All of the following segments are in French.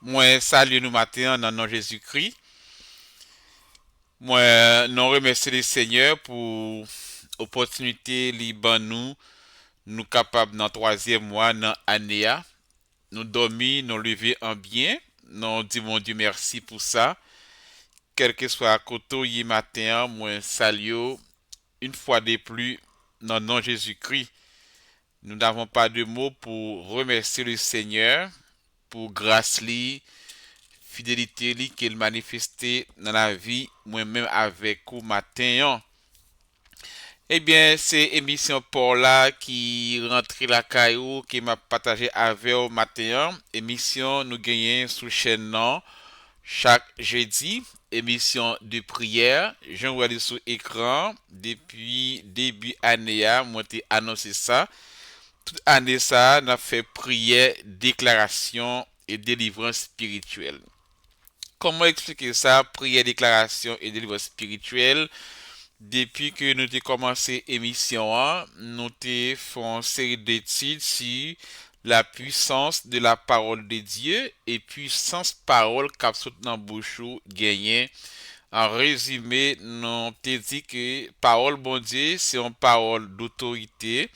Moi, salut nous matin dans le nom de Jésus-Christ. Moi, nous remercions le Seigneur pour l'opportunité libre nous capables dans le troisième mois, dans l'année. Nous dormir, nous lever en bien. Nous disons mon Dieu merci pour ça. Quel que soit à côté hier matin, moi, salut une fois de plus dans le nom de Jésus-Christ. Nous n'avons pas de mots pour remercier le Seigneur pour grâce li, fidélité li qu'il manifesté dans la vie moi-même avec vous matin. Eh bien, c'est émission pour là qui rentre la caillou qui m'a partagé avec vous matin. Émission nous gagnons sous chaîne non chaque jeudi. Émission de prière. Je vois sur écran depuis début année. Moi, t'ai annoncé ça. Toute année, ça, on a fait prière, déclaration et délivrance spirituelle. Comment expliquer ça? Prière, déclaration et délivrance spirituelle. Depuis que nous avons commencé l'émission, nous avons fait une série d'études sur la puissance de la parole de Dieu et puissance parole qu'a sauté dans bouche gagné. En résumé, nous avons dit que parole bon Dieu, c'est une parole d'autorité,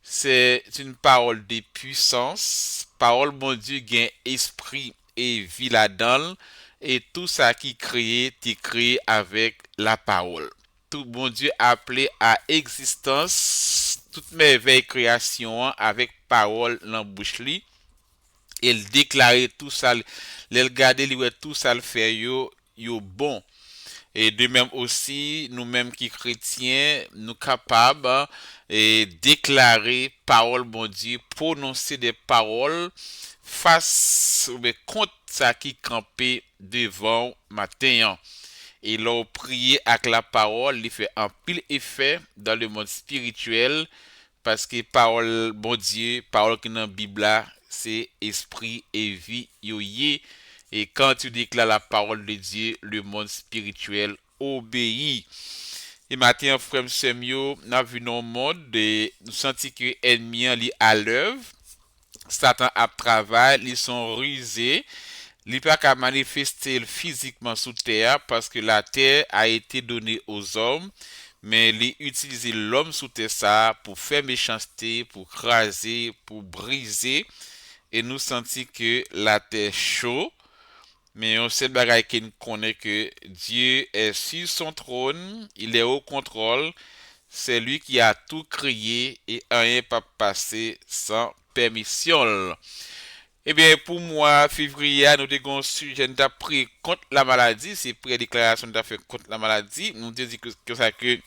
c'est une parole de puissance. Parole bon Dieu gain esprit et vie là-dedans. Et tout ça qui créé, t'est créé avec la parole. Tout bon Dieu appelé à existence toute merveille création avec parole dans bouche li. Il déclarait tout ça, il regardait tout ça le fait yo bon. Et de même aussi, nous-mêmes qui chrétiens, nous capables et déclarer parole bon Dieu, prononcer des paroles face ou bien contre ça qui campait devant matin. Et leur prier avec la parole, il fait un pile effet dans le monde spirituel parce que parole bon Dieu, parole qui est dans la Bible là, c'est esprit et vie yoye. Et quand tu déclares la parole de Dieu, le monde spirituel obéit. Et maintenant, frère Semio, nous avons vu dans le monde et nous sentons que l'ennemi est à l'œuvre. Satan a travail, ils sont rusés. Il ne peut pas manifester physiquement sous terre parce que la terre a été donnée aux hommes, mais il utilise l'homme sous terre ça pour faire méchanceté, pour craser, pour briser. Et nous sentons que la terre chaud, mais on sait bagaille qui nous connaît que Dieu est sur son trône, il est au contrôle, c'est lui qui a tout créé et rien pas passé sans permission. Eh bien, pour moi, février, nous avons un sujet, nous avons pris contre la maladie, c'est pour la déclaration nous avons fait contre la maladie. Nous avons dit que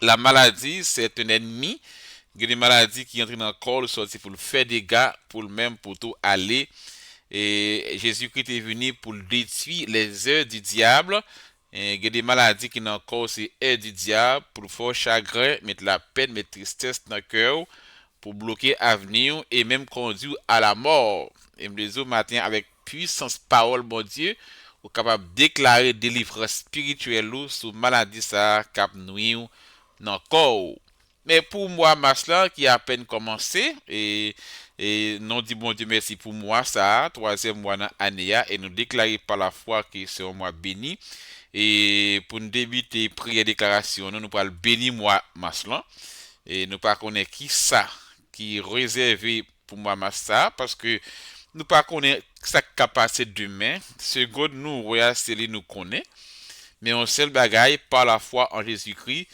la maladie, c'est un ennemi. Il y a des maladies qui entrent dans le corps, sorti pour le faire des dégâts, pour le même, pour tout aller. Et Jésus-Christ est venu pour détruire les œuvres du diable. Et il y a des maladies qui dans le corps, c'est œuvres du diable, pour faire chagrin, mettre la peine, mettre tristesse dans le cœur, pour bloquer l'avenir et même conduire à la mort. Et me au matin avec puissance parole, mon Dieu, ou capable de déclarer délivrance spirituelle sur maladie ça cap nuit dans le corps. Mais pour moi, Masla, qui a à peine commencé, et non dit bon Dieu merci pour moi, ça, troisième mois dans l'année, et nous déclarer par la foi que c'est un mois béni. Et pour nous débuter prière déclaration, nous allons bénir moi, Masla, et nous pas connaître qui ça, qui est réservé pour moi, Masla, parce que nous pas connaître sa capacité demain. Seconde, nous, Royal Céline nous connaît, mais on sait le bagaille par la foi en Jésus-Christ.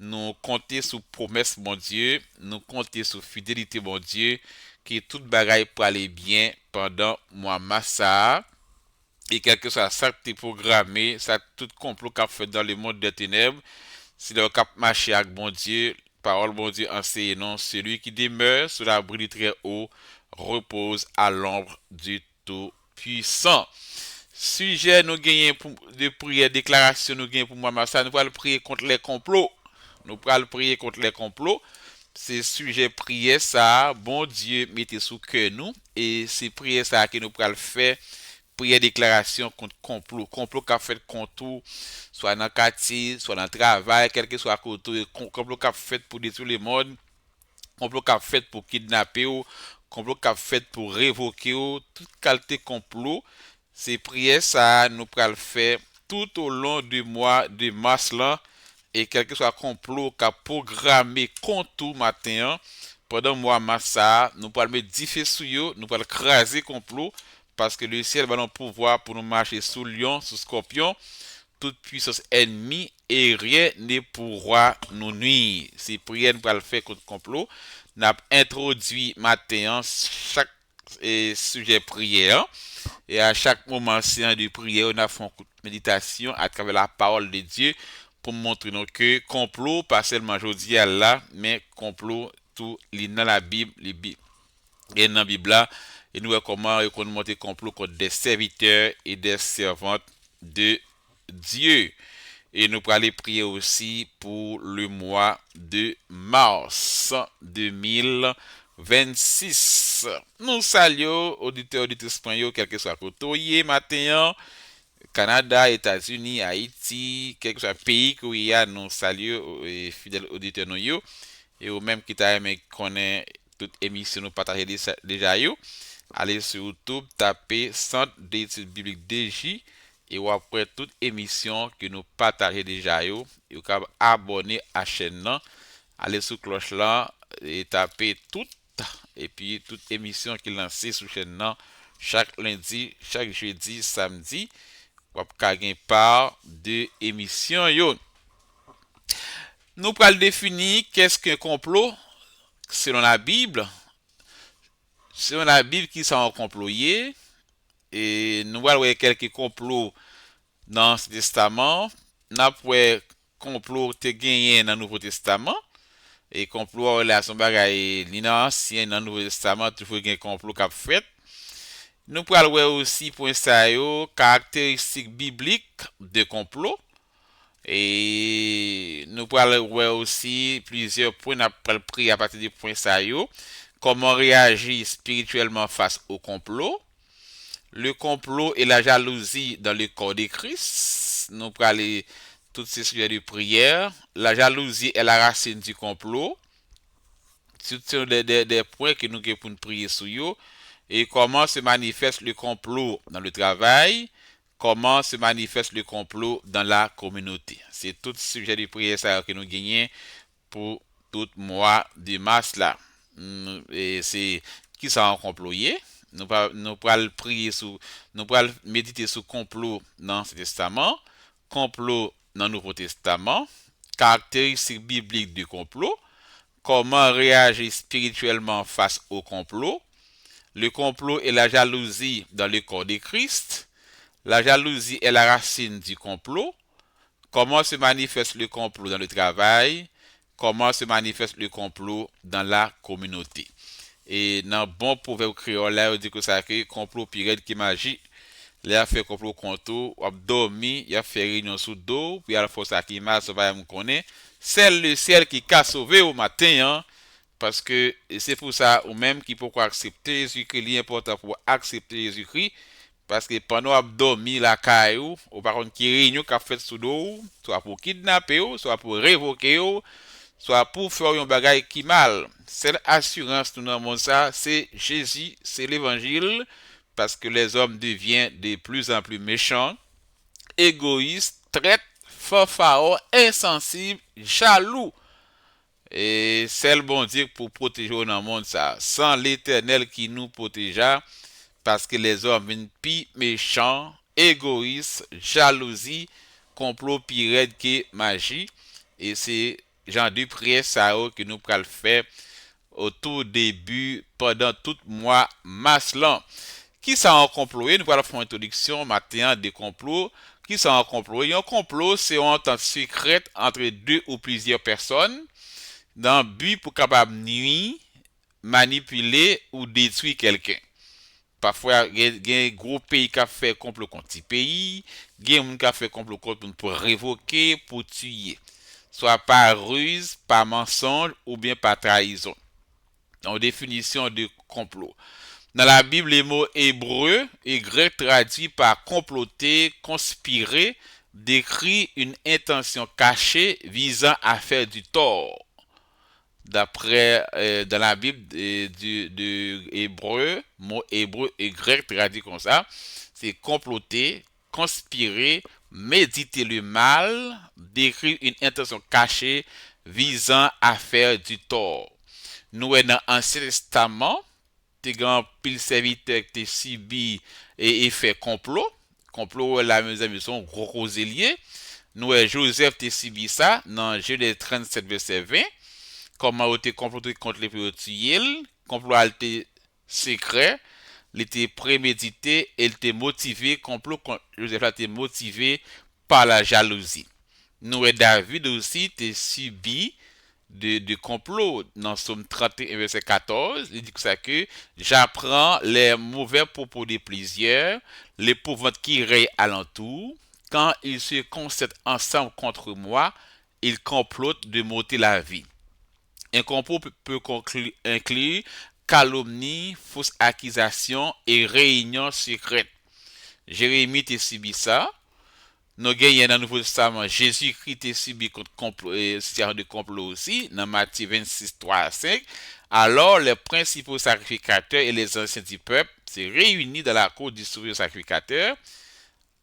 Nous compter sur promesse mon Dieu, nous compter sur fidélité mon Dieu, que toute bagaille pour aller bien pendant mois massa et quel que soit ça qui est programmé, ça tout complot qu'a fait dans le monde des ténèbres, si le cap marché avec bon Dieu, parole bon Dieu enseigne non, celui qui demeure sous l'abri du très haut repose à l'ombre du tout puissant. Sujet nous gagnons de prière, déclaration nous gagnons pour moi, ça nous allons prier contre les complots. Nous allons prier contre les complots. C'est sujet prière ça, bon Dieu mettez sous cœur nous et c'est prière ça que nous allons faire prière déclaration contre complot, complot qu'a fait contre tout, soit dans le quartier, soit dans le travail, quel que soit côté, complot qu'a fait pour détruire le monde, complot qu'a fait pour kidnapper ou complot qu'a fait pour révoquer toute qualité complot. Ces prières ça nous pral faire tout au long du mois de mars là et quel que soit complot qu'a programmé contre tout matin pendant le mois de mars ça, nous pral mettre 10 feux sous yo, nous pral craser complot parce que le ciel va nous pouvoir pour nous marcher sous lion, sous scorpion, toute puissance ennemie et rien ne pourra nous nuire. C'est prière nous le faire contre complot. N'a introduit matin chaque sujet prière et à chaque moment séance de prière on a fait une méditation à travers la parole de Dieu pour montrer nous que complot pas seulement aujourd'hui là mais complot tout dans la Bible et dans la Bible là et nous comment monter complot contre des serviteurs et des servantes de Dieu. Et nous allons aller prier aussi pour le mois de mars 2026. Nous saluons auditeurs espagnols, quel que soit côté matin, Canada, États-Unis, Haïti, quel que soit le pays où il y a, nous saluons et fidèles auditeurs nous et au même qui t'a aimé connaît toute émission nous partager déjà allez sur YouTube, tapez Centre d'études bibliques DJ et après toute émission que nous partageons déjà et vous pouvez abonner à la chaîne là, allez sur cloche là et tapez tout et puis toute émission qui est lancée sur chaîne là chaque lundi, chaque jeudi, samedi, vous pouvez gagner part de émission yo. Nous allons définir qu'est-ce qu'un complot selon la Bible. Selon la Bible qui sont complotés et nous voyons quelques complots dans le Testament, nous avons complot te gagné dans le Nouveau Testament et complot en relation bagaille l'ancien dans le Nouveau Testament toujours un complot qu'a fait. Nous pouvons voir aussi pour ça caractéristiques bibliques de complot et nous pouvons voir aussi plusieurs points n'a pris à partir des points ça comment réagir spirituellement face au complot. Le complot et la jalousie dans le corps de Christ. Nous parlons tous ces sujets de prière. La jalousie est la racine du complot. C'est des points que nous avons pour prier sur eux. Et comment se manifeste le complot dans le travail. Comment se manifeste le complot dans la communauté. C'est tout ce sujet de prière que nous gagnons pour tout mois de mars là. Et c'est qui sont complotés. Nous pourrons prier sur, nous pourrons méditer sur complot dans le Testament, complot dans le Nouveau Testament, caractéristiques bibliques du complot, comment réagir spirituellement face au complot, le complot et la jalousie dans le corps de Christ, la jalousie est la racine du complot, comment se manifeste le complot dans le travail, comment se manifeste le complot dans la communauté. Et dans bon proverbe créole là, on dit que ça que complot pirate qui magie. Là fait complot contre, ou dormi, il a fait réunion sous dos, puis à la fois ça qui mal, ça va me connaître. C'est le ciel qui a sauvé au matin, hein, parce que c'est pour ça ou même qui pourquoi accepter Jésus-Christ, l'important pour accepter Jésus-Christ, parce que pendant dormi la caillou, ou par contre qui réunion qu'a fait sous dos, soit pour kidnapper, soit pour révoquer, soit pour faire un bagage qui mal. Cette assurance nous dans le monde ça, c'est Jésus, c'est l'évangile, parce que les hommes deviennent de plus en plus méchants, égoïstes, traites, fanfarons, insensibles, jaloux. Et c'est le bon Dieu pour protéger dans le monde ça, sans l'Éternel qui nous protégea, parce que les hommes viennent plus méchants, égoïstes, jalousie, complot pire que magie, et c'est genre de prière ça que nous pourrons faire au tout début pendant tout mois mars là. Qui sont comploté? Nous allons faire une introduction matin des complots. Qui sont complotés? Un complot, c'est une entente secrète entre deux ou plusieurs personnes dans le but pour capable nuire, manipuler ou détruire quelqu'un. Parfois, il y a un gros pays qui a fait complot contre petit pays, il y a un qui a fait complot contre pour révoquer, pour tuer. Soit par ruse, par mensonge ou bien par trahison. En définition de complot. Dans la Bible, les mots hébreu et grec traduits par comploter, conspirer, décrit une intention cachée visant à faire du tort. d'après dans la Bible de hébreu, mot hébreu et grec traduit comme ça, c'est comploter, conspirer, méditer le mal, décrire une intention cachée visant à faire du tort. Nous dans l'Ancien Testament, te grand pile serviteur qui te subi et fait complot. Complot là mes amis sont gros roselier. Nous Joseph te subi ça dans Genèse 37 verset 20. Comment il te comploté contre les tuer, complot a été secret, il était prémédité, il était motivé, complot contre Joseph a été motivé par la jalousie. Nous et David aussi était subi de complot dans Somme 31 verset 14, il dit que ça que j'apprends les mauvais propos de plusieurs, les pauvres qui rayent alentour, quand ils se concertent ensemble contre moi, ils complotent de m'ôter la vie. Un complot peut inclure calomnie, fausse accusation et réunion secrète. Jérémie t'a subi ça. Nous gagnons dans le Nouveau Testament, Jésus-Christ t'a subi contre complot, de complot aussi, dans Matthieu 26, 3 à 5. Alors, les principaux sacrificateurs et les anciens du peuple se réunissent dans la cour du souverain sacrificateur,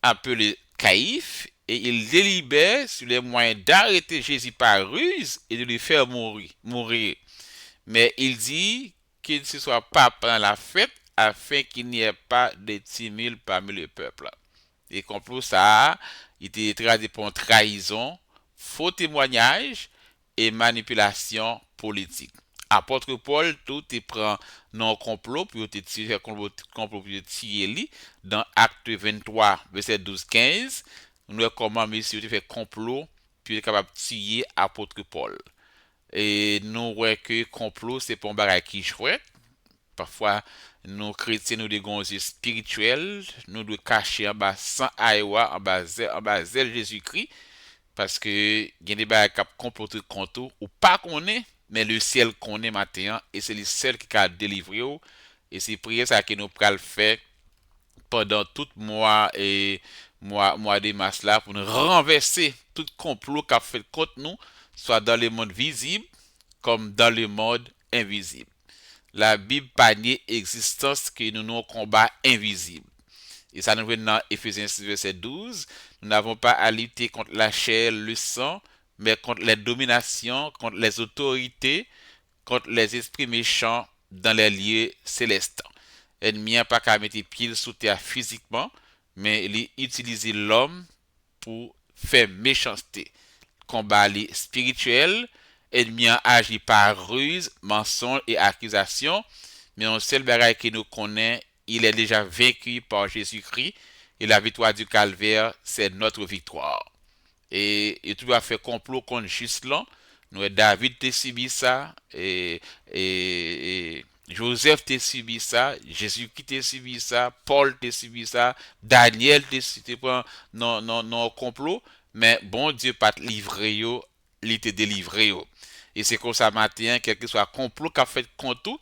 appelé Caïphe, et ils délibèrent sur les moyens d'arrêter Jésus par ruse et de le faire mourir. Mais il dit qu'il ne se soit pas pendant la fête afin qu'il n'y ait pas de tumulte parmi le peuple. Et complot ça, il était traduit pour trahison, faux témoignage et manipulation politique. Apôtre Paul, tout il prend non complot pour te tirer complot pour te tirer lui dans Acte 23 verset 12-15. Nous voyons comment monsieur fait complot puis est capable de tirer apôtre Paul. Et nous voyons que complot c'est pour un bagage qui chouette. Parfois, nous chrétiens, nous devons yeux spirituels, nous devons cacher en bas sans aïwa, en bas zèle Jésus-Christ, parce que il y a des bagages qui complotent contre nous, ou pas qu'on est, mais le ciel qu'on est maintenant, et c'est le ciel qui a délivré, et c'est prier ça que nous pral faire pendant tout mois et mois de mars là, pour nous renverser tout complot qu'a fait contre nous, soit dans le monde visible, comme dans le monde invisible. La Bible panier existence que nous nous combat invisible. Et ça nous vient dans Ephésiens 6, verset 12. Nous n'avons pas à lutter contre la chair, le sang, mais contre les dominations, contre les autorités, contre les esprits méchants dans les lieux célestes. Ennemi n'a pas qu'à mettre pied sous terre physiquement, mais il utilise l'homme pour faire méchanceté. Combat spirituel, ennemi agit par ruse, mensonge et accusation, mais un seul bagage qui nous connaît, il est déjà vaincu par Jésus-Christ, et la victoire du calvaire, c'est notre victoire. Et tout a fait complot contre juste là, nous David t'a subi ça, et Joseph t'a subi ça, Jésus-Christ t'a subi ça, Paul t'a subi ça, Daniel t'a subi ça, non complot, mais bon Dieu pas te livré yo, il te délivré yo. Et c'est comme ça matin, quel que soit complot qu'a fait contre tout,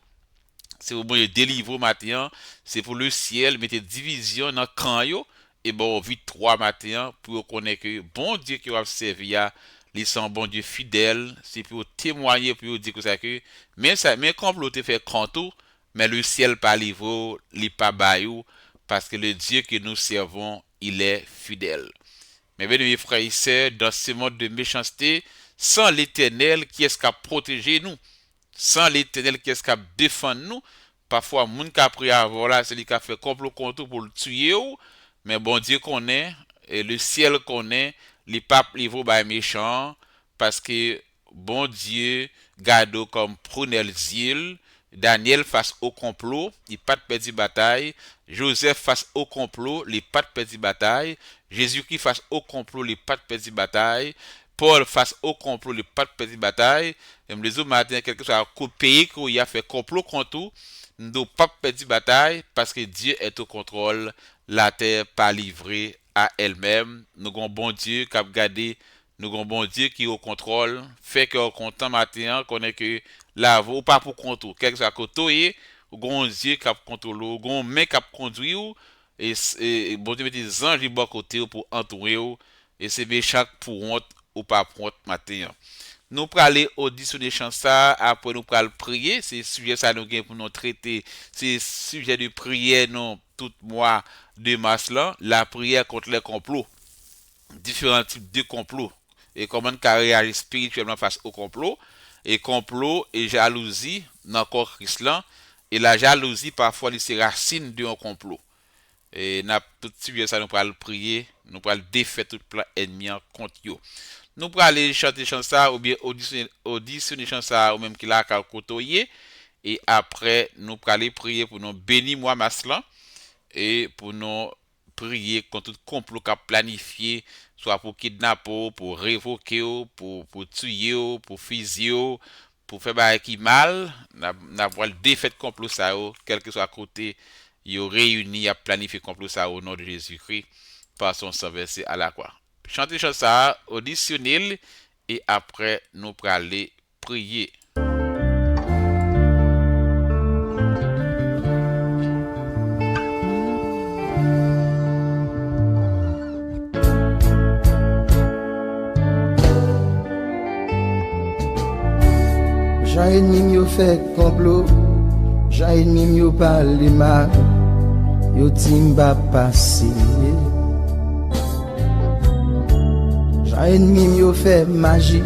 c'est pour bon délivrer matin, c'est pour le ciel, mettez division dans camp yo, et bon vite trois matin pour connaître que bon Dieu qui va servir, ils sont bon Dieu fidèle, c'est pour témoigner pour dire que ça que mais complot te fait contre mais le ciel pas livré, il pas bayou parce que le Dieu que nous servons, il est fidèle. Mais bien mes frères et sœurs, dans ce monde de méchanceté, sans l'Éternel qui est-ce qui a protégé nous, sans l'Éternel qui est-ce qui a défendu nous, parfois moun qui a pris avant là, c'est lui qui a fait complot contre pour le tuer, mais bon Dieu connaît, et le ciel connaît, les papes les vont by méchants, parce que bon Dieu garde comme prunelle zil, Daniel face au complot, il pas de perdu bataille. Joseph face au complot, il pas de perdu bataille. Jésus-Christ face au complot, il pas de perdu bataille. Paul face au complot, il pas de perdu bataille. Et les autres matin, quelque chose à pays qui a fait complot contre tout, nous pas perdu bataille parce que Dieu est au contrôle. La terre pas livrée à elle-même. Nous avons bon Dieu qui a gardé, nous avons bon Dieu qui est au contrôle. Fait que content matin, qu'on est que là, ou pas pour contrôle. Quelque chose à côté, ou gon Dieu qui a contrôlé, ou gon main qui a conduit, et bon Dieu met des anges de côté pour entourer, et c'est méchant pour honte ou pas pour honte matin. nous pral aller auditionner chant ça, après nous pral prier, c'est sujet ça nous gain pour nous traiter, c'est sujet de prière non tout mois de mars là, la prière contre les complots, différents types de complots et comment on réagir spirituellement face au complot et jalousie dans le corps Christ là, et la jalousie parfois c'est racine d'un complot. Et n'a tout sujet ça nous pral prier, nous pral défaire tout plan ennemi contre yo. Nous pral aller chanter chant ça ou bien auditionner chant ça ou même qu'il a côtoyer et après nous pral aller prier pour nous bénir moi maslan et pour nous prier contre tout complot qu'a planifié soit pour kidnapper, pour révoquer, pour tuer, pour fusil, pour faire bail qui mal, n'a voir le défait complot ça quel que soit côté yo réuni à planifier complot ça au nom de Jésus-Christ par son sang versé à la croix. Chantez ça, auditionnez et après nous pral aller prier. Jean ennemi yo fait complot, Jean ennemi yo parle mal, yo timba passé. Jean ennemi yo fait magie,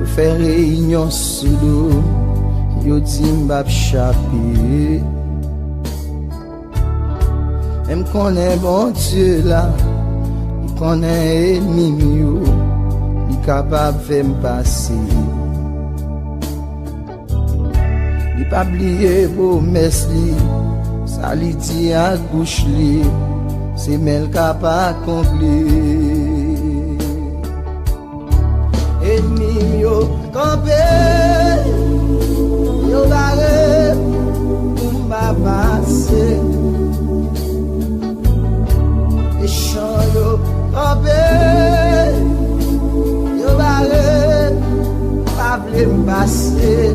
yo fait réunion sous l'eau, yo timba chapé. Même connaît bon Dieu là, il connaît ennemi yo, il capable de me passer. Li pa bliye promesse li, sa li di a bouche li, se men ka pa accompli. Ennemi yo campé, yo barre, m'a passé. Les champs yo campé, yo barre, pa vle m'passer.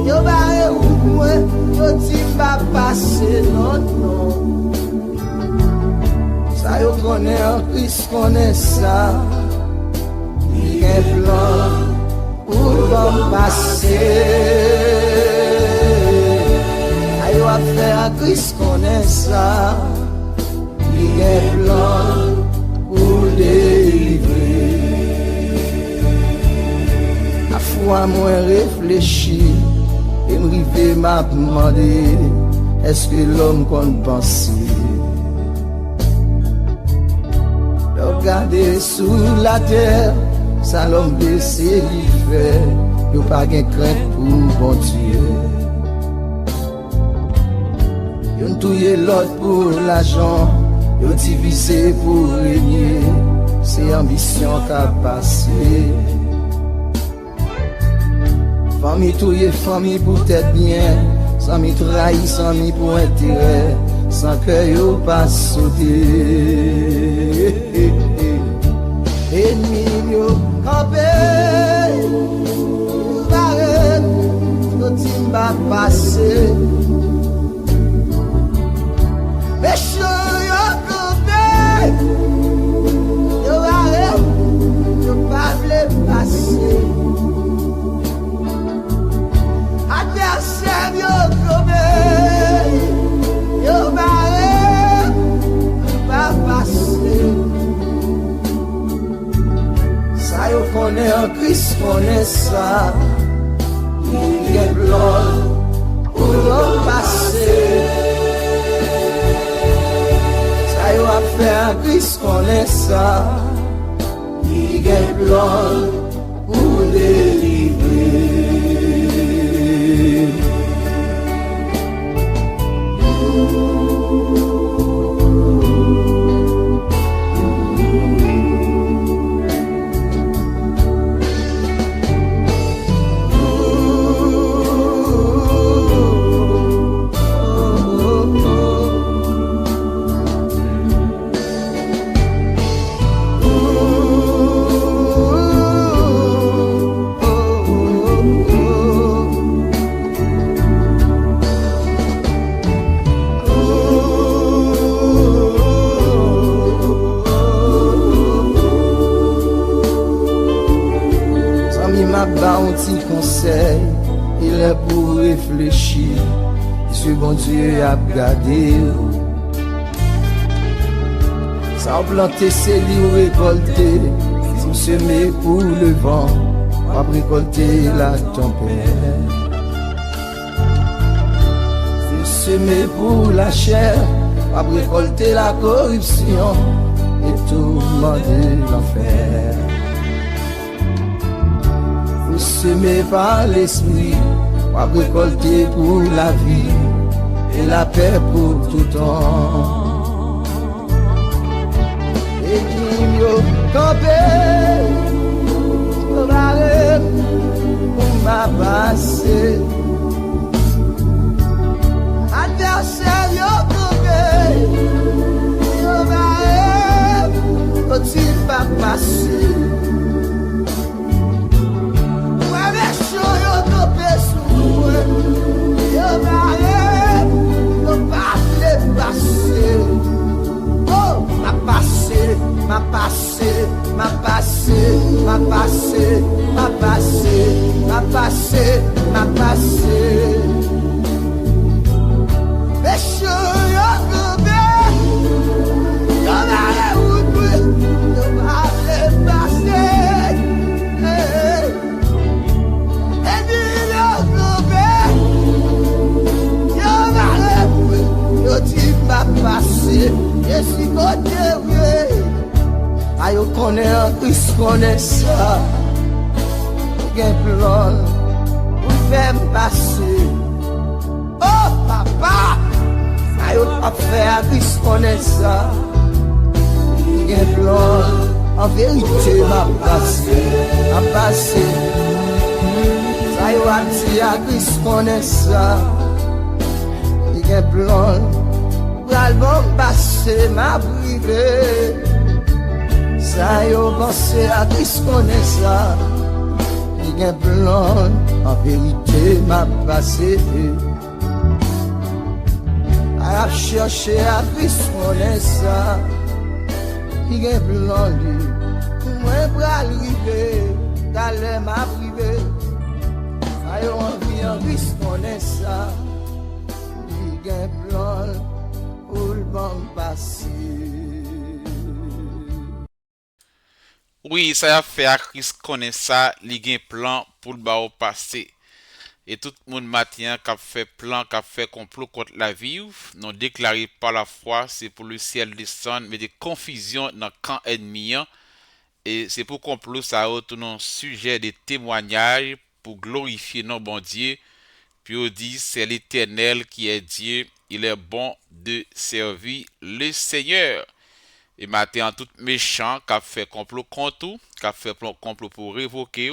Yo bare ou mwen, yo ti pa pase non. Sa yo konen an Christ konen sa, li gen plan pou l'om pase. A yo ap fè a Christ konen sa, li gen plan pou délivrer. A fwa mwen réfléchi, et m'rive m'a demandé, est-ce que l'homme qu'on pense? Regarder sous la terre, ça l'homme blessé lui fait, y'a pas de crainte pour bon Dieu. Y'a touye l'autre pour l'argent, y'a divisé pour régner, c'est ambition qu'a passé. Famille touye famille pour tête bien, sans mi trahir, sans mi pour intérêt, sans que yo pas sauter. Ennemi yo campé, barre, yo timba passé. Méchant yo campé, yo barre, yo pas vle passer. Adversaire yo comé, yo barré, pas passer. Ça yo connaît en Christ, connaît ça. Il y a blanc pour l'homme passer. Ça yo a fait en Christ, connaît ça. Il y a blanc pour délivrer. il est pour réfléchir, ce bon Dieu a gardé. Sans planter, c'est lui récolter, sans semer pour le vent, pas récolter la tempête. Semer pour la chair, pas récolter la corruption et tourmenter l'enfer. Vous semez par l'esprit, pas récolter pour la vie et la paix pour tout temps. Et qui mieux camper, préparer pour ma passé. Adversaire yo tombé, yo va quand-il va passer. Ouais, mais chaud yo tombé sous moi, yo va le passer. Oh, ma passé, ma passé, ma passé, ma passé, ma passé, ma passé, ma passé. Ayo connaît un Christ connaît ça, gen plan pour faire passer. Oh papa, ayo pas faire Christ connaît ça, gen plan en vérité m'a passé. Ayo a dit à Christ connaît ça, gen plan pour l'album passer m'a privé. Ça yo pensé à Christ connaît ça, il y a plan, en vérité m'a passé. A cherché à Christ connaît ça, il y a plan lui, moi pour arriver, d'aller m'a privé. Ça yo envie en Christ connaît ça, il y a plan pour le bon passé. Oui, ça a fait à Chris connaît ça, li gen plan pour le ba au passé. Et tout le monde matin qui a fait plan, qui a fait complot contre la vie, non déclaré par la foi, c'est pour le ciel descendre, mais des confusions dans le camp ennemi. Et c'est pour complot ça a un sujet de témoignage pour glorifier nos bon Dieu. Puis on dit, c'est l'Éternel qui est Dieu, il est bon de servir le Seigneur. Et maintenant, tout méchant qui a fait complot contre tout, qui a fait complot pour révoquer,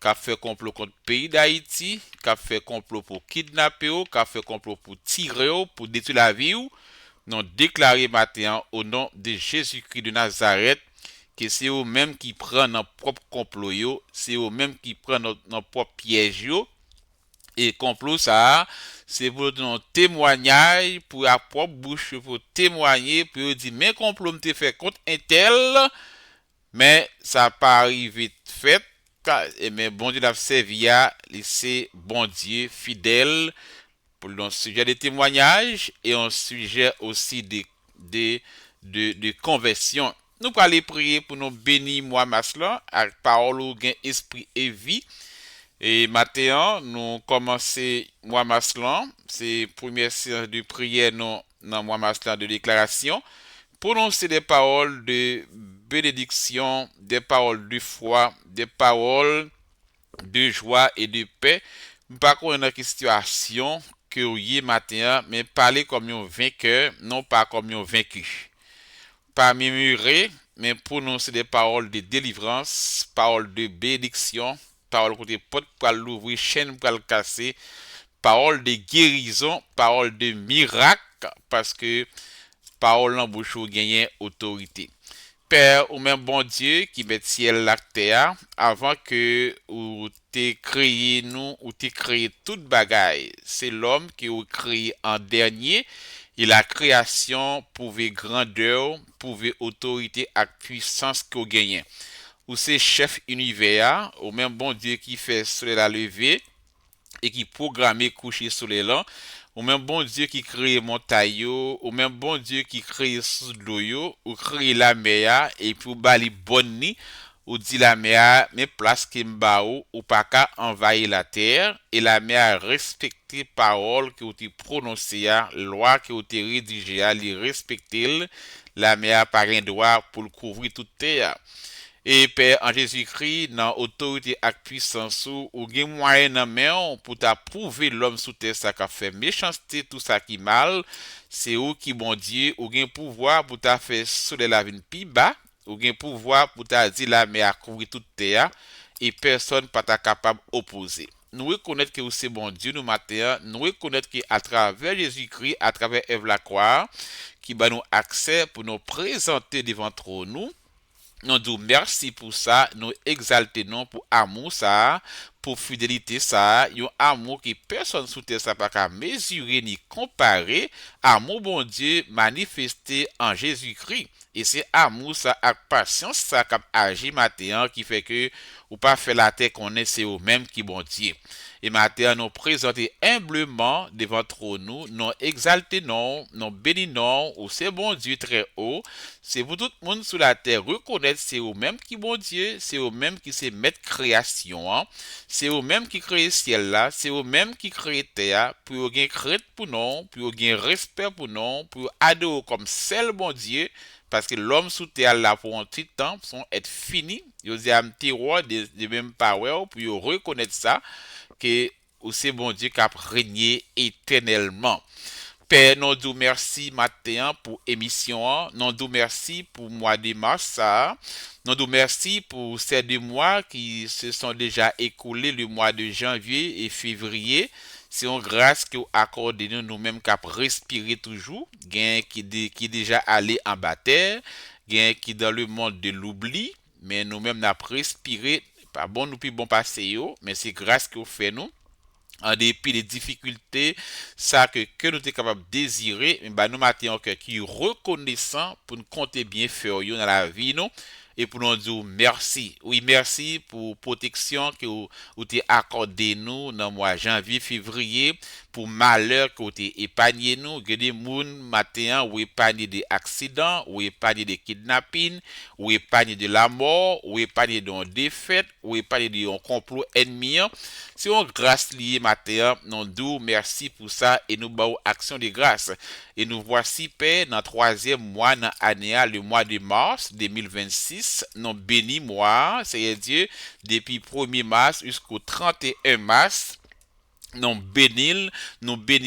qui a fait complot contre le pays d'Haïti, qui a fait complot pour kidnapper, qui a fait complot pour tirer, pour détruire la vie, nous déclaré maintenant au nom de Jésus-Christ de Nazareth que c'est eux-mêmes qui prennent notre propre complot, c'est eux-mêmes qui prennent notre propre piège. Et complot ça, c'est pour un témoignage, pour la propre bouche, pour témoigner, pour dire, mais complot me fait contre un tel, mais ça n'a pas arrivé fait, mais bon Dieu l'a servi à laisser bon Dieu fidèle pour un sujet de témoignage et un sujet aussi de conversion. Nous allons aller prier pour nous bénir, moi, Maslan, avec parole ou gain esprit et vie. Et maintenant, nous commençons mois Maslan, c'est première séance de prière dans mois Maslan de déclaration. Prononcer des paroles de bénédiction, des paroles de foi, des paroles de joie et de paix. Pas qu'on une situation que vous y matin, mais parler comme un vainqueur, non pas comme un vaincu. Pas murmurer, mais prononcer des paroles de délivrance, paroles de bénédiction, parole côté porte pour l'ouvrir, chaîne pour le casser, parole de guérison, parole de miracle, parce que parole en bouche ou gagne autorité. Père ou même bon Dieu qui met ciel la terre, avant que ou t'es créé nous, ou t'es créé toute bagaille, c'est l'homme qui ou créé en dernier, et la création pouvait grandeur, pouvait autorité et puissance qu'on gagne. Ou c'est chef univers, ou même bon Dieu qui fait soleil la lever, et qui programmé coucher sous les lancs, ou même bon Dieu qui crée montagne, ou même bon Dieu qui crée sous l'eau, ou crée la mer, et puis ou bali bonne ni, ou dit la mer, mais place qui m'ba ou pas qu'à envahir la terre, et la mer respecter parole qui ont été prononcée, loi qui ont été rédigée, les respecter, la mer par un droit pour le couvrir toute terre. Et Père, en Jésus-Christ, dans autorité et puissance, ou gen moyen nan men pour t'approuver l'homme sous terre ça qui fait méchanceté, tout ça qui mal, c'est ou qui bon Dieu, ou gen pouvoir pour t'a faire soleil la vie pi bas, ou gen pouvoir pour t'a dit la mer à couvrir toute terre, et personne pas t'a capable opposer. Nous reconnaître que c'est bon Dieu, nous matin, nous reconnaître qu'à travers Jésus-Christ, à travers Ève la croix, qui va nous accès pour nous présenter devant nous, nous disons merci pour ça, nous exaltons pour amour ça, pour fidélité ça, un amour que personne sous terre ça pas qu'à mesurer ni comparer, amour bon Dieu manifesté en Jésus-Christ. Et c'est amour ça avec patience ça qui agit matin qui fait que ou pas faire la terre qu'on est c'est au même qui bon Dieu. Et matin nous présenter humblement devant nous, nous exaltons, nous bénissons, ou c'est bon Dieu très haut, c'est pour tout le monde sur la terre reconnaître c'est au même qui bon Dieu, c'est au même qui c'est maître création, hein. C'est au même qui crée ciel là, c'est au même qui crée terre, pour gain crainte pour nous, pour gain respect pour nous, pour adorer comme seul bon Dieu, parce que l'homme sous terre là pour un petit temps, sont être fini, il y a un petit roi de même power pour reconnaître ça que c'est bon Dieu qui a régné éternellement. Père, nous disons merci matin pour émission. Nous disons merci pour mois de mars. Ça. Nous disons merci pour ces 2 mois qui se sont déjà écoulés, le mois de janvier et février. C'est une grâce que vous accordez nous-mêmes qui respirer toujours. Gain qui déjà allé en bataille. Gain qui dans le monde de l'oubli. Mais nous-mêmes n'a respiré. Pas bon nous puis bon passé mais c'est grâce que vous faites nous en dépit des difficultés, ça que nous sommes capables de désirer, mais nous mettons un cœur qui est reconnaissant pour nous compter bien faire dans la vie, nous, et pour nous dire merci. Oui, merci pour protection que vous avez accordé nous dans le mois janvier, février, pour malheur que vous avez épargné nous. Il y a des gens matin ou épargné des accidents, ou épargné des kidnappings, ou épargné de la mort, ou épargné d'une défaite, ou épargné d'un complot ennemi. C'est une grâce liée matin. Nous disons merci pour ça et nous battons action de grâce. Et nous voici, Père, dans le 3e mois dans l'année, le mois de mars 2026. Nous bénis moi, c'est Dieu, depuis 1er mars jusqu'au 31 mars. Nous bénis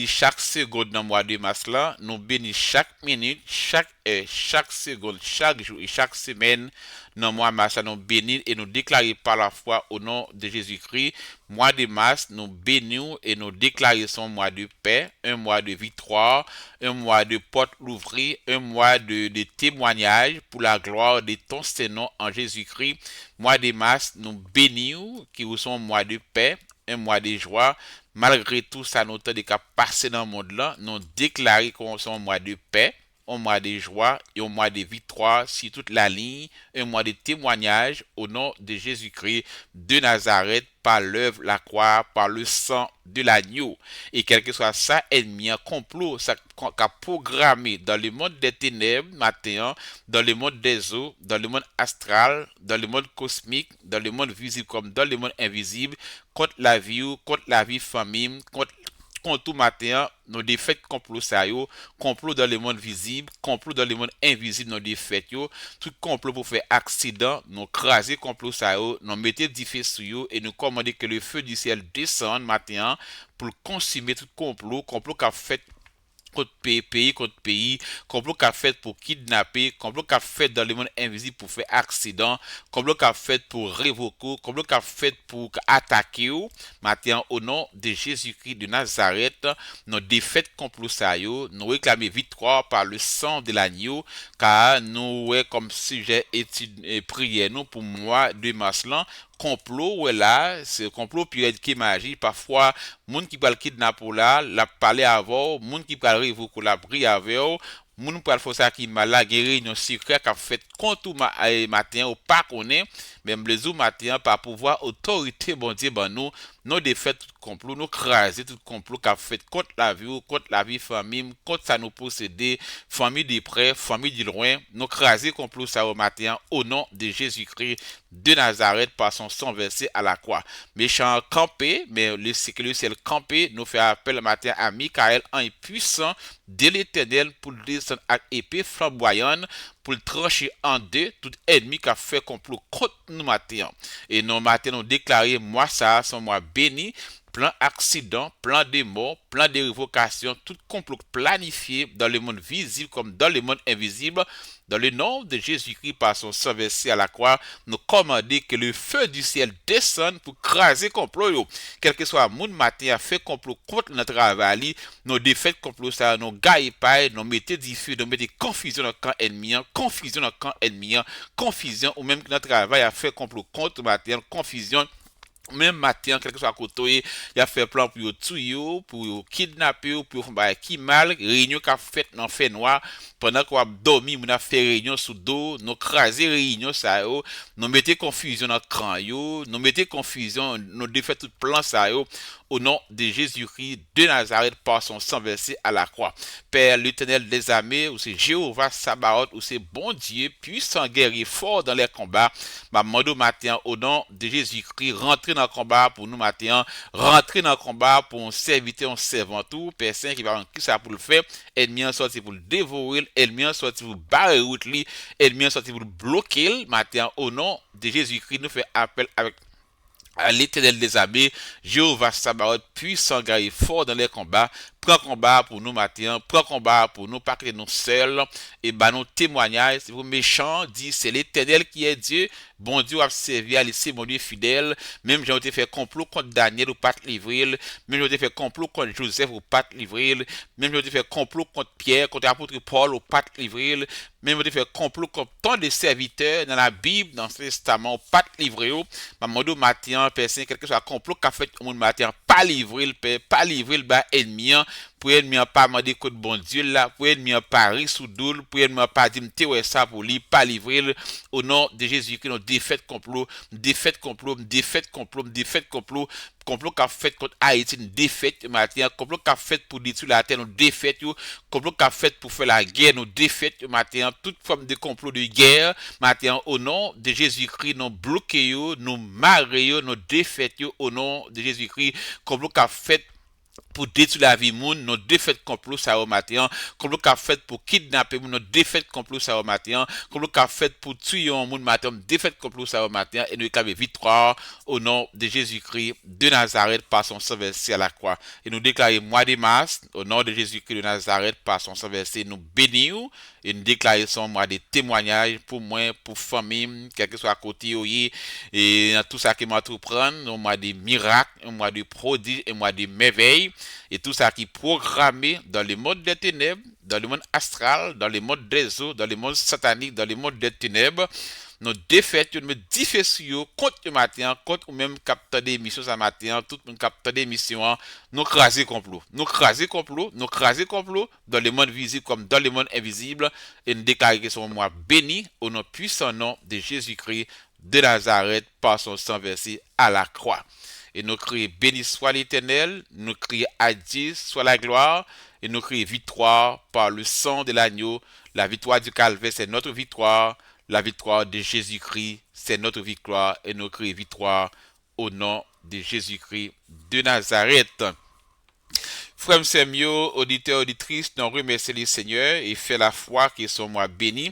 chaque seconde dans le mois de mars là, nous bénis chaque minute, chaque heure, chaque seconde, chaque jour et chaque semaine dans le mois de mars là, nous bénis et nous déclarons par la foi au nom de Jésus-Christ. Mois de mars, nous bénissons et nous déclarons son mois de paix, un mois de victoire, un mois de porte l'ouvrir, un mois de témoignage pour la gloire de ton Saint-Nom en Jésus-Christ. Mois de mars, nous bénissons qui sont un mois de paix, un mois de joie. Malgré tout ça, nous avons passé dans le monde là, nous déclarons qu'on est un mois de paix, un mois de joie et un mois de victoire sur toute la ligne, un mois de témoignage au nom de Jésus-Christ de Nazareth par l'œuvre, la croix, par le sang de l'agneau. Et quel que soit ça, ennemi, un complot, ça qu'a programmé dans le monde des ténèbres, matin, dans le monde des eaux, dans le monde astral, dans le monde cosmique, dans le monde visible comme dans le monde invisible, contre la vie famille, contre tout matin, nos défaites complot ça yo, complot dans le monde visible, complot dans le monde invisible, nos défaites yo, tout complot pour faire accident, nous craser complot ça yo, nous mettez du feu sur yo et nous commander que le feu du ciel descende matin pour consumer tout complot qu'a fait contre pays contre pays, complot qu'a fait pour kidnapper, complot qu'a fait dans le monde invisible pour faire accident, complot qu'a fait pour révoquer, complot qu'a fait pour attaquer matin au nom de Jésus-Christ de Nazareth, nous défaite complot ça yo, nous réclamer victoire par le sang de l'agneau, car nous comme sujet étude et prière nous pour moi de mars là complot ouais là c'est complot puis qui magie parfois monde qui parle kidnapper là la parler avant monde qui parle révoquer la prier avec moun pral faire ça qui mal la réunion secret qu'a fait contre matin ou pas connaît même les jours matin par pouvoir autorité bon Dieu ben nous nous défaire tout complot, nous craser tout complot qu'a fait contre la vie ou contre la vie famille, contre ça nous posséder, famille de près, famille de loin, nous craser complot ça au matin au nom de Jésus-Christ de Nazareth par son sang versé à la croix. Méchant campé, mais que le ciel campé nous fait appel le matin à Michael, un puissant de l'Éternel pour descendre avec épée flamboyante pour le trancher en deux tout ennemi qui a fait complot contre nous matin. Et nous matin nous déclarer moi ça sont moi béni, plein accident, plein de morts, plein de révocations, tout complot planifié dans le monde visible comme dans le monde invisible. Dans le nom de Jésus-Christ, par son sang versé à la croix, nous commandons que le feu du ciel descende pour craser complot. Quel que soit le matin a fait complot contre notre travail, nous défaites complot ça, nous gagnons pas, nous mettons du feu, nous mettons confusion dans le camp ennemi, confusion dans le camp ennemi, confusion ou même que notre travail a fait complot contre matin, confusion. Même matin, quelque soit à côté, il a fait plan pour tuer, pour kidnapper, pour faire qui mal, réunion qu'a fait dans fait noir, pendant qu'on a dormi, on a fait réunion sous dos, nous craser réunion ça yo, nous mettez confusion dans cran yo, nous mettez confusion, nous défait tout plan ça yo, au nom de Jésus-Christ de Nazareth par son sang versé à la croix. Père l'Éternel des armées, ou c'est Jéhovah Sabaoth, ou c'est bon Dieu, puissant guerrier fort dans les combats, ma demande matin au nom de Jésus-Christ, rentrez dans le combat pour nous matin, rentrer dans le combat pour un serviteur, un servant tout, personne qui va qui ça pour le faire, ennemi en sorti pour le dévorer, ennemi en sorti pour barrer route li, ennemi en sorti pour le bloquer, matin au nom de Jésus-Christ, nous fait appel avec à l'Éternel des armées, Jéhovah Sabaoth, puissant guerrier fort dans les combats, prend combat pour nous matin, prend combat pour nous, pas que nous seuls, et bah nos témoignages, c'est vous méchants, dit c'est l'Éternel qui est Dieu, bon Dieu a servi à laisser mon Dieu fidèle, même j'ai été fait complot contre Daniel ou pas te livrer, même j'ai été fait complot contre Joseph ou pas te livrer, même j'ai été fait complot contre Pierre, contre l'apôtre Paul ou pas te livrer, même j'ai été fait complot contre tant de serviteurs dans la Bible, dans ce testament, ou pas te livrer, ma modo matin, personne, quelque chose complot qu'a fait au monde matin, pas livrer le bas ennemi, pour ennemi pas demander code bon Dieu là, pour ennemi pas ri sous doule, pour ennemi pas dire m'te ouais ça pour lui pas livrer au nom de Jésus qui nous défaite complot, complot qu'a fait contre Haïti une défaite matin, complot qu'a fait pour détruire la terre, nous défaite complot qu'a fait pour faire la guerre, nous défaite matin, toute forme de complot de guerre matin au nom de Jésus-Christ nous bloquer nous marrer nous défaite au nom de Jésus-Christ, complot qu'a fait pour détruire la vie moun, nos défaites complot ça au matin, complot qu'a fait pour kidnapper moun, nos défaites complot ça au matin, complot qu'a fait pour tuer un moun matin, défaites complot ça au matin, et nous avons victoire au nom de Jésus-Christ de Nazareth par son sang versé à la croix. Et nous déclarons mois de mars, au nom de Jésus-Christ de Nazareth par son sang versé, nous bénissons et nous déclarons son mois de témoignages pour moi, pour famille, quel que soit à côté, et dans tout ça qui m'entreprend, un mois de miracles, un mois de prodiges, un mois de merveilles, et tout ça qui est programmé dans le monde des ténèbres, dans le monde astral, dans le monde des eaux, dans le monde satanique, dans le monde des ténèbres, nous défaites, nous difficiles contre le matin, contre ou même capteur d'émission ce matin, tout le monde capteur d'émission, nous craser complot, dans le monde visible comme dans le monde invisible, et nous déclarer que son moi béni au nom puissant nom de Jésus-Christ de Nazareth par son sang versé à la croix. Et nous crions béni soit l'Éternel, nous crions adieu soit la gloire, et nous crions victoire par le sang de l'agneau. La victoire du calvaire, c'est notre victoire. La victoire de Jésus-Christ, c'est notre victoire. Et nous crions victoire au nom de Jésus-Christ de Nazareth. Frères et sœurs, auditeurs, auditrices, nous remercions le Seigneur et fait la foi qu'ils sont moi bénis.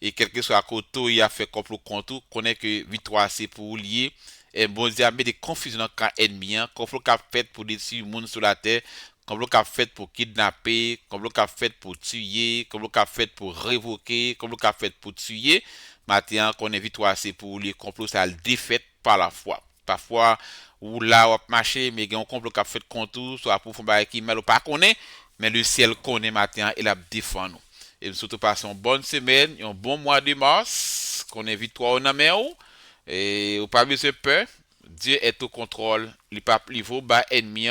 Et quel que soit à côté, il a fait complot contre, connaît que victoire c'est pour lier. Et bon Dieu a mis des confusions dans le camp ennemi, complot qu'a fait pour détruire le monde sur la terre, complot qu'a fait pour kidnapper, complot qu'a fait pour tuer, complot qu'a fait pour révoquer, complot qu'a fait pour tuer. Maintenant, qu'on est victoire c'est pour les complots, ça le défaite par la foi. Parfois, ou là, on marché, mais il y a un complot qu'a fait contre, soit pour faire qui mal ou pas connaît, mais le ciel connaît maintenant et la défend nous. Et surtout passons une bonne semaine, un bon mois de mars, qu'on est victoire en amérique. Et au pas besoin de peur, Dieu est au contrôle, il pas plivo bas ennemi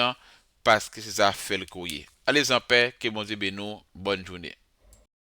parce que c'est ça fait le courrier. Allez en paix, que bon Dieu bénisse, bonne journée.